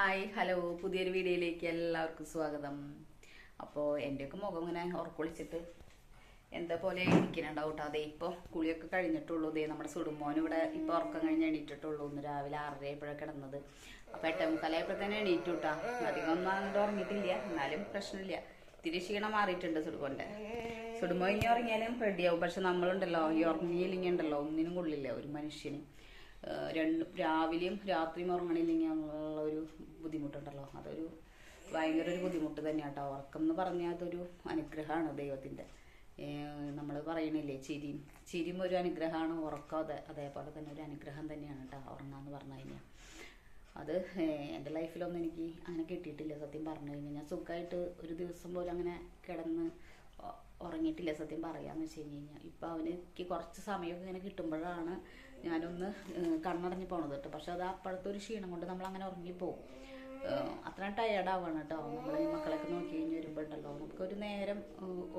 Hi hello പുതിയൊരു വീഡിയോയിലേക്ക് എല്ലാവർക്കും സ്വാഗതം. അപ്പോൾ എൻ്റെയൊക്കെ മുഖം ഇങ്ങനെ ഉറക്കൊളിച്ചിട്ട് എന്താ പോലെ ഇരിക്കുന്നുണ്ടാവും കേട്ടോ. അതേ ഇപ്പോൾ കുളിയൊക്കെ കഴിഞ്ഞിട്ടുള്ളൂ. ഇതേ നമ്മുടെ സുടുമോൻ ഇവിടെ ഇപ്പോൾ ഉറക്കം കഴിഞ്ഞ് എണീറ്റിട്ടുള്ളൂ. ഇന്ന് രാവിലെ 6:30 കിടന്നത്. അപ്പോൾ 8:45 തന്നെ എണീറ്റു കേട്ടോ. അധികം ഒന്നും അങ്ങോട്ട് ഉറങ്ങിയിട്ടില്ല, എന്നാലും പ്രശ്നമില്ല. ഇത്തിരി ക്ഷീണം മാറിയിട്ടുണ്ട് സുടുമോ ഇനി ഉറങ്ങിയാലും റെഡിയാവും. പക്ഷെ നമ്മളുണ്ടല്ലോ, ഈ ഉറങ്ങിയില്ലെങ്കിൽ ഉണ്ടല്ലോ ഒന്നിനും കൊള്ളില്ല ഒരു മനുഷ്യന്. രാവിലെയും രാത്രിയും ഉറങ്ങണില്ലെങ്കിൽ ഉള്ള ഒരു ബുദ്ധിമുട്ടുണ്ടല്ലോ, അതൊരു ഭയങ്കര ഒരു ബുദ്ധിമുട്ട് തന്നെയാണ് കേട്ടോ. ഉറക്കം എന്ന് പറഞ്ഞാൽ അതൊരു അനുഗ്രഹമാണ് ദൈവത്തിൻ്റെ. നമ്മൾ പറയണില്ലേ, ചിരിയും ഒരു അനുഗ്രഹമാണ്, ഉറക്കം അതേപോലെ തന്നെ ഒരു അനുഗ്രഹം തന്നെയാണ് കേട്ടോ ഉറങ്ങാന്ന് പറഞ്ഞു കഴിഞ്ഞാൽ. അത് എൻ്റെ ലൈഫിലൊന്നും എനിക്ക് അങ്ങനെ കിട്ടിയിട്ടില്ല സത്യം പറഞ്ഞു കഴിഞ്ഞാൽ. ഞാൻ സുഖമായിട്ട് ഒരു ദിവസം പോലും അങ്ങനെ കിടന്ന് ഉറങ്ങിയിട്ടില്ല സത്യം പറയാന്ന് വെച്ച് കഴിഞ്ഞാൽ. ഇപ്പം അവനക്ക് കുറച്ച് സമയമൊക്കെ ഇങ്ങനെ കിട്ടുമ്പോഴാണ് ഞാനൊന്ന് കണ്ണടഞ്ഞ് പോണത് കേട്ടോ. പക്ഷെ അത് അപ്പോഴത്തെ ഒരു ക്ഷീണം കൊണ്ട് നമ്മൾ അങ്ങനെ ഉറങ്ങിപ്പോവും. അത്ര ടയേർഡാവണം കേട്ടോ. നമ്മൾ ഈ മക്കളൊക്കെ നോക്കി കഴിഞ്ഞ് വരുമ്പോഴല്ലോ നമുക്കൊരു നേരം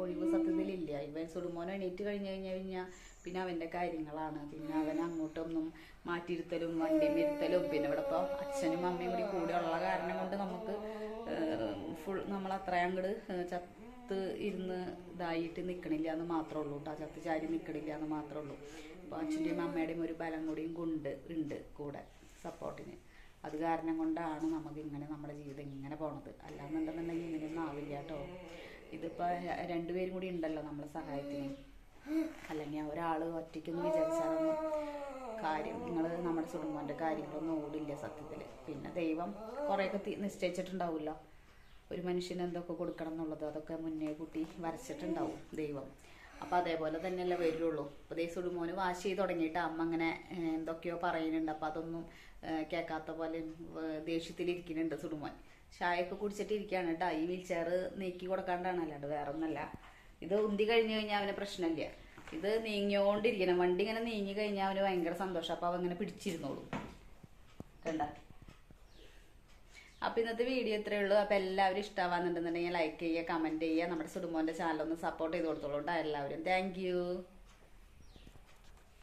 ഒഴിവ് സത്യത്തിലില്ല. ഇവൻ സുടുമോൻ എണീറ്റ് കഴിഞ്ഞ് കഴിഞ്ഞാൽ പിന്നെ അവൻ്റെ കാര്യങ്ങളാണ്. പിന്നെ അവൻ അങ്ങോട്ടൊന്നും മാറ്റിയിരുത്തലും വണ്ടിയും ഇരുത്തലും, പിന്നെ ഇവിടെ ഇപ്പോൾ അച്ഛനും അമ്മയും കൂടി ഉള്ള കാരണം കൊണ്ട് നമുക്ക് നമ്മൾ അത്രയും അങ്ങോട്ട് ചത്ത് ഇരുന്ന് ഇതായിട്ട് നിൽക്കണില്ല എന്ന് മാത്രമേ ഉള്ളൂ കേട്ടോ. ചത്ത് ചാരി നിൽക്കണില്ല എന്ന് മാത്രമേ ഉള്ളൂ. അപ്പോൾ അച്ഛൻ്റെയും അമ്മയുടെയും ഒരു ബലം കൂടിയും ഉണ്ട് കൂടെ സപ്പോർട്ടിന്. അത് കാരണം കൊണ്ടാണ് നമുക്ക് ഇങ്ങനെ നമ്മുടെ ജീവിതം ഇങ്ങനെ പോണത്. അല്ലാന്നുണ്ടെന്നുണ്ടെങ്കിൽ ഇങ്ങനെയൊന്നും ആവില്ല കേട്ടോ. ഇതിപ്പോൾ രണ്ടുപേരും കൂടി ഉണ്ടല്ലോ നമ്മളെ സഹായത്തിന്. അല്ലെങ്കിൽ ഒരാൾ ഒറ്റയ്ക്കൊന്നും വിചാരിച്ചാലൊന്നും കാര്യം നമ്മുടെ സുടുമോൻ്റെ കാര്യങ്ങളൊന്നും ഓടില്ല സത്യത്തിൽ. പിന്നെ ദൈവം കുറേയൊക്കെ നിശ്ചയിച്ചിട്ടുണ്ടാവില്ല ഒരു മനുഷ്യന് എന്തൊക്കെ കൊടുക്കണം എന്നുള്ളത്. അതൊക്കെ മുന്നേ കൂട്ടി വരച്ചിട്ടുണ്ടാവും ദൈവം. അപ്പോൾ അതേപോലെ തന്നെയല്ലേ വരുള്ളൂ. അപ്പോൾ സുടുമോന് വാശി ചെയ്ത് തുടങ്ങിയിട്ട് അമ്മ അങ്ങനെ എന്തൊക്കെയോ പറയുന്നുണ്ട്. അപ്പോൾ അതൊന്നും കേൾക്കാത്ത പോലെ ദേഷ്യത്തിലിരിക്കുന്നുണ്ട് സുടുമോൻ. ചായയൊക്കെ കുടിച്ചിട്ട് ഇരിക്കുകയാണ് കേട്ടോ. ഈ വീൽ ചെയർ നീക്കി കൊടുക്കാണ്ടാണ്, അല്ലാണ്ട് വേറെ ഒന്നല്ല. ഇത് ഉന്തി കഴിഞ്ഞ് കഴിഞ്ഞാൽ അവന് പ്രശ്നമില്ല. ഇത് നീങ്ങിയോണ്ടിരിക്കണം. വണ്ടി ഇങ്ങനെ നീങ്ങി കഴിഞ്ഞാൽ അവന് ഭയങ്കര സന്തോഷം. അപ്പോൾ അവൻ ഇങ്ങനെ പിടിച്ചിരുന്നോളൂ കണ്ട. അപ്പോൾ ഇന്നത്തെ വീഡിയോ ഇത്രയേ ഉള്ളൂ. അപ്പോൾ എല്ലാവരും ഇഷ്ടമാവാന്നുണ്ടെന്നുണ്ടെങ്കിൽ ലൈക്ക് ചെയ്യുക, കമൻറ്റ് ചെയ്യുക. നമ്മുടെ സുടുമോൻ്റെ ചാനലൊന്ന് സപ്പോർട്ട് ചെയ്ത് കൊടുത്തോളൂ കേട്ടോ എല്ലാവരും. Thank you.